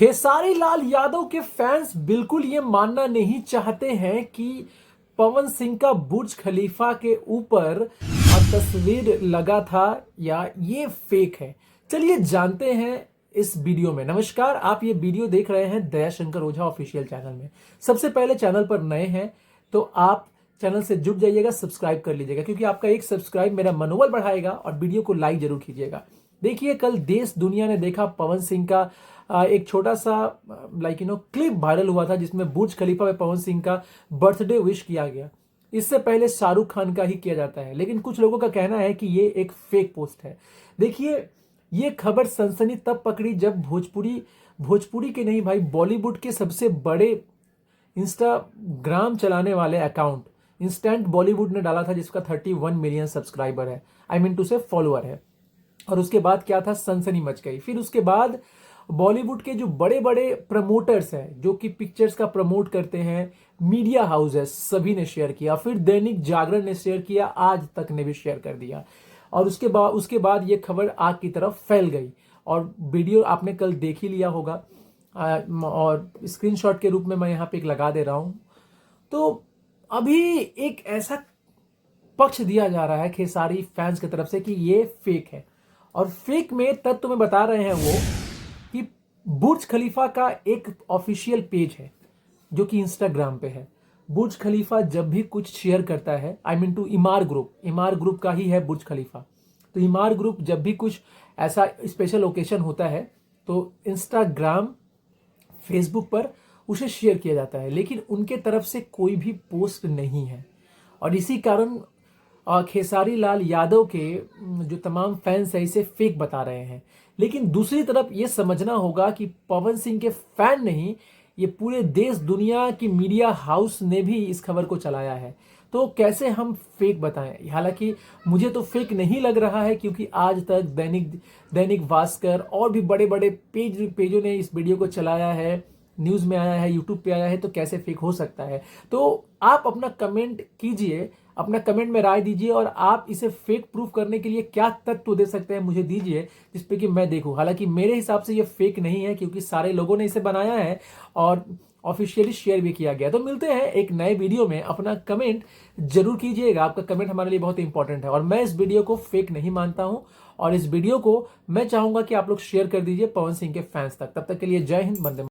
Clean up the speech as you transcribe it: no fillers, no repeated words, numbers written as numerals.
खेसारी लाल यादव के फैंस बिल्कुल ये मानना नहीं चाहते हैं कि पवन सिंह का बुर्ज खलीफा के ऊपर तस्वीर लगा था या ये फेक है। चलिए जानते हैं इस वीडियो में। नमस्कार, आप ये वीडियो देख रहे हैं दयाशंकर ओझा ऑफिशियल चैनल में। सबसे पहले चैनल पर नए हैं तो आप चैनल से जुड़ जाइएगा, सब्सक्राइब कर लीजिएगा, क्योंकि आपका एक सब्सक्राइब मेरा मनोबल बढ़ाएगा। और वीडियो को लाइक जरूर कीजिएगा। देखिए, कल देश दुनिया ने देखा पवन सिंह का एक छोटा सा क्लिप वायरल हुआ था जिसमें बुर्ज खलीफा में पवन सिंह का बर्थडे विश किया गया। इससे पहले शाहरुख खान का ही किया जाता है, लेकिन कुछ लोगों का कहना है कि ये एक फेक पोस्ट है। देखिए, ये खबर सनसनी तब पकड़ी जब भोजपुरी के नहीं भाई, बॉलीवुड के सबसे बड़े इंस्टाग्राम चलाने वाले अकाउंट इंस्टेंट बॉलीवुड ने डाला था, जिसका 31 मिलियन सब्सक्राइबर है, आई मीन टू से फॉलोअर है। और उसके बाद क्या था, सनसनी मच गई। फिर उसके बाद बॉलीवुड के जो बड़े बड़े प्रमोटर्स हैं, जो कि पिक्चर्स का प्रमोट करते हैं, मीडिया हाउसेस, सभी ने शेयर किया। फिर दैनिक जागरण ने शेयर किया, आज तक ने भी शेयर कर दिया। और उसके बाद ये खबर आग की तरफ फैल गई। और वीडियो आपने कल देख ही लिया होगा, और स्क्रीनशॉट के रूप में मैं यहाँ पे एक लगा दे रहा हूं। तो अभी एक ऐसा पक्ष दिया जा रहा है खेसारी फैंस की तरफ से कि ये फेक है। और फेक में तथ्य में बता रहे हैं वो कि बुर्ज खलीफा का एक ऑफिशियल पेज है जो कि इंस्टाग्राम पे है। बुर्ज खलीफा जब भी कुछ शेयर करता है, I mean to Emaar group का ही है बुर्ज खलीफा। तो इमार ग्रुप जब भी कुछ ऐसा स्पेशल ओकेशन होता है तो इंस्टाग्राम, फेसबुक पर उसे शेयर किया जाता है, लेकिन उनके तरफ से कोई भी पोस्ट नहीं है। और इसी कारण खेसारी लाल यादव के जो तमाम फैंस है इसे फेक बता रहे हैं। लेकिन दूसरी तरफ ये समझना होगा कि पवन सिंह के फैन नहीं, ये पूरे देश दुनिया की मीडिया हाउस ने भी इस खबर को चलाया है। तो कैसे हम फेक बताएं? हालांकि मुझे तो फेक नहीं लग रहा है, क्योंकि आज तक दैनिक भास्कर और भी बड़े बड़े पेजों ने इस वीडियो को चलाया है, न्यूज में आया है, यूट्यूब पे आया है, तो कैसे फेक हो सकता है? तो आप अपना कमेंट कीजिए, अपना कमेंट में राय दीजिए, और आप इसे फेक प्रूफ करने के लिए क्या तत्व दे सकते हैं मुझे दीजिए, जिसपे कि मैं देखूं। हालांकि मेरे हिसाब से ये फेक नहीं है, क्योंकि सारे लोगों ने इसे बनाया है और ऑफिशियली शेयर भी किया गया। तो मिलते हैं एक नए वीडियो में। अपना कमेंट जरूर कीजिएगा, आपका कमेंट हमारे लिए बहुत इंपॉर्टेंट है। और मैं इस वीडियो को फेक नहीं मानता हूं, और इस वीडियो को मैं चाहूंगा कि आप लोग शेयर कर दीजिए पवन सिंह के फैंस तक। तब तक के लिए जय हिंद, वंदे